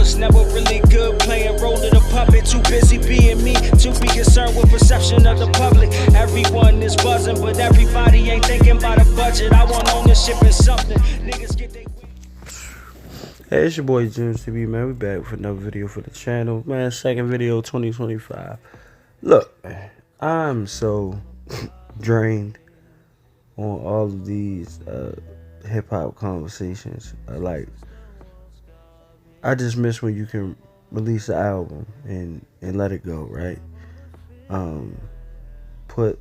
was never really good playing role of the puppet. Too busy being me to be concerned with perception of the public. Everyone is buzzing, but everybody ain't thinking about a budget. I want ownership in something. Niggas get they. Hey, it's your boy James TV, man. We back with another video for the channel, man. Second video 2025. Look, man, I'm so drained on all of these hip-hop conversations. I just miss when you can release an album and let it go, right? Put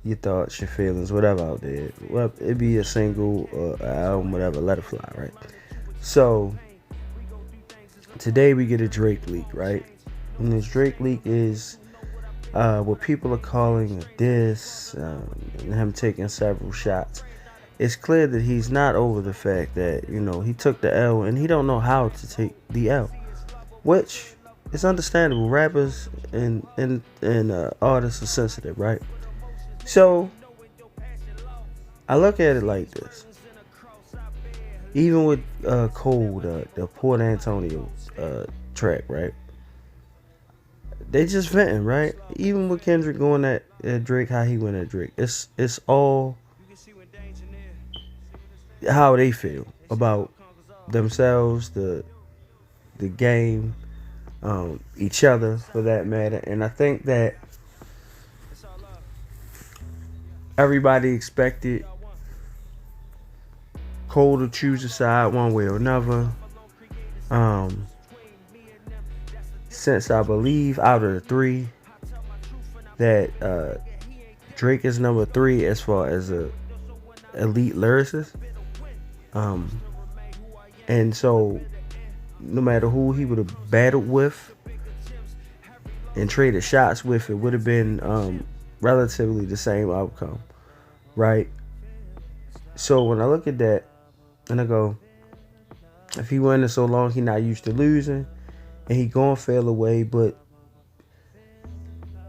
your thoughts, your feelings, whatever out there. Well, it be a single or an album, whatever, let it fly, right? So today we get a Drake leak, right? And this Drake leak is what people are calling a diss, and him taking several shots. It's clear that he's not over the fact that, you know, he took the L and he don't know how to take the L, which is understandable. Rappers and artists are sensitive, right? So I look at it like this. Even with Cole, the Port Antonio track, right? They just venting, right? Even with Kendrick going at Drake, how he went at Drake. It's all how they feel about themselves, the game, each other for that matter. And I think that everybody expected Cole to choose a side one way or another. Since I believe out of the three that Drake is number 3 as far as a elite lyricist. And so no matter who he would have battled with and traded shots with, it would have been relatively the same outcome, right? So when I look at that and I go, if he winning so long, he not used to losing, and he gonna fail away. But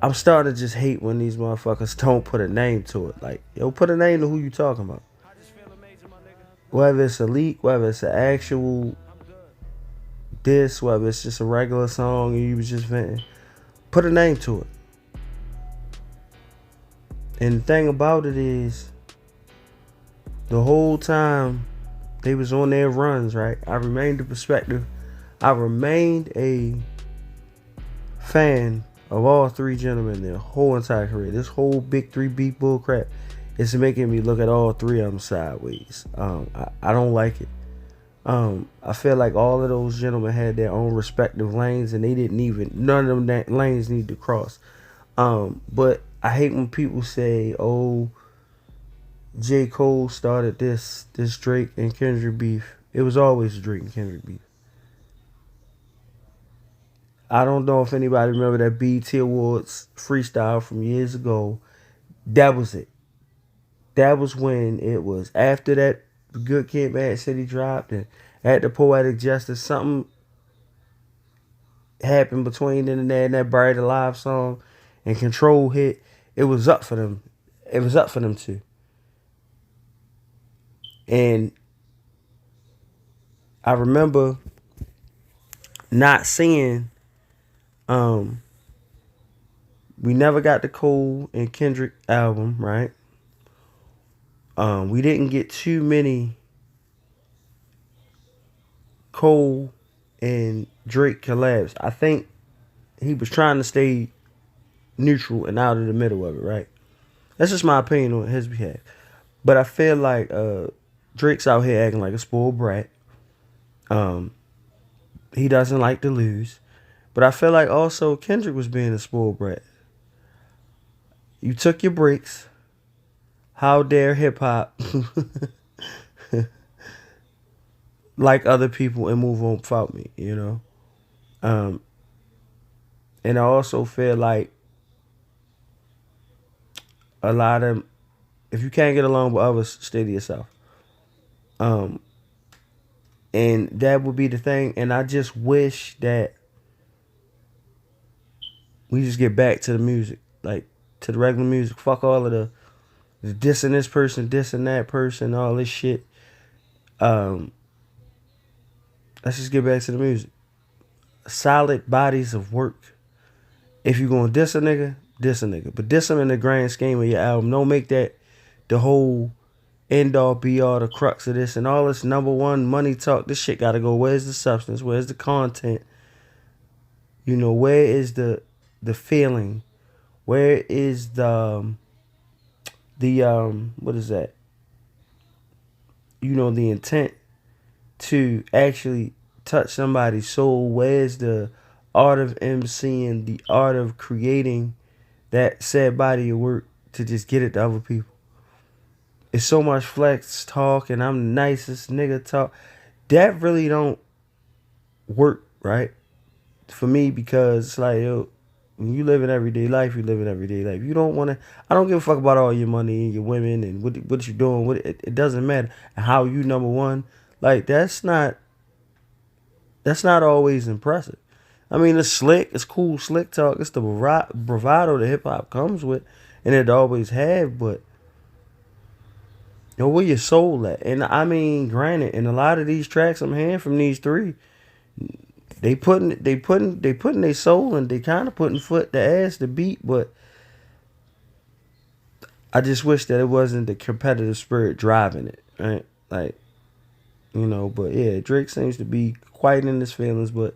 I'm starting to just hate when these motherfuckers don't put a name to it. Like, yo, put a name to who you talking about. Whether it's a leak, whether it's an actual diss, whether it's just a regular song and you was just venting, put a name to it. And the thing about it is, the whole time they was on their runs, right? I remained a perspective. I remained a fan of all three gentlemen their whole entire career. This whole big 3 beat bull crap is making me look at all three of them sideways. I don't like it. I feel like all of those gentlemen had their own respective lanes, and they didn't even, none of them lanes need to cross. But I hate when people say, oh, J. Cole started this Drake and Kendrick beef. It was always a Drake and Kendrick beef. I don't know if anybody remember that BET Awards freestyle from years ago. That was it. That was when it was after that Good Kid, Mad City dropped, and at the Poetic Justice, something happened between then and there, and that Buried Alive song and Control hit. It was up for them. It was up for them too. And I remember not seeing, we never got the Cole and Kendrick album, right? We didn't get too many Cole and Drake collabs. I think he was trying to stay neutral and out of the middle of it, right? That's just my opinion on his behalf. But I feel like Drake's out here acting like a spoiled brat. He doesn't like to lose. But I feel like also Kendrick was being a spoiled brat. You took your breaks. How dare hip-hop like other people and move on without me, you know? And I also feel like a lot of, if you can't get along with others, stay to yourself. And that would be the thing. And I just wish that we just get back to the music, like to the regular music. Fuck all of the dissing this person, dissing that person, all this shit. Let's just get back to the music. solid bodies of work. If you gonna diss a nigga, diss a nigga. But diss him in the grand scheme of your album. Don't make that the whole end all be all, the crux of this and all this number one money talk. This shit gotta go. Where's the substance? Where's the content? You know, where is the feeling? Where is the what is that? You know, the intent to actually touch somebody's soul. Where's the art of emceeing, the art of creating that said body of work to just get it to other people? It's so much flex talk and I'm the nicest nigga talk. That really don't work, right? For me, because it's like, yo, when you live in everyday life, you live in everyday life. You don't want to, I don't give a fuck about all your money and your women and what you're doing. It doesn't matter. And how you number one. Like, that's not always impressive. I mean, it's slick, it's cool, slick talk. It's the bravado that hip hop comes with, and it always have. But yo, where your soul at? And I mean, granted, in a lot of these tracks I'm hearing from these three, they putting their soul and they kind of putting foot to ass the beat. But I just wish that it wasn't the competitive spirit driving it, right? Like, you know. But yeah, Drake seems to be quite in his feelings, but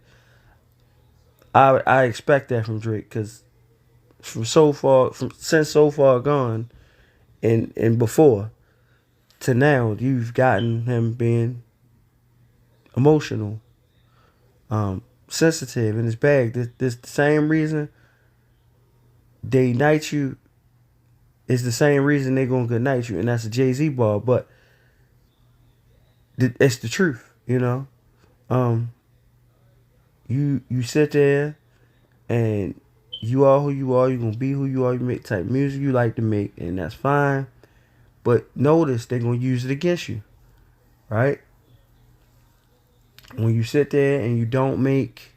I expect that from Drake, because since so far gone and before to now, you've gotten him being emotional, sensitive in his bag. This the same reason they night you is the same reason they gonna good night you, and that's a Jay-Z bar, but it's the truth, you know. You sit there and you are who you are. You're gonna be who you are. You make type of music you like to make, and that's fine. But notice they're gonna use it against you, right? When you sit there and you don't make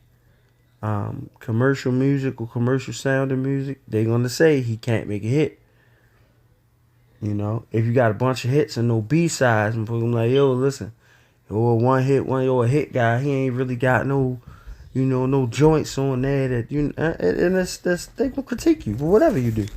commercial music or commercial sounding music, they're gonna say he can't make a hit. You know, if you got a bunch of hits and no B-sides, and people like, yo, listen, or a hit guy, he ain't really got no, you know, no joints on there that you, and that's they gonna critique you for whatever you do.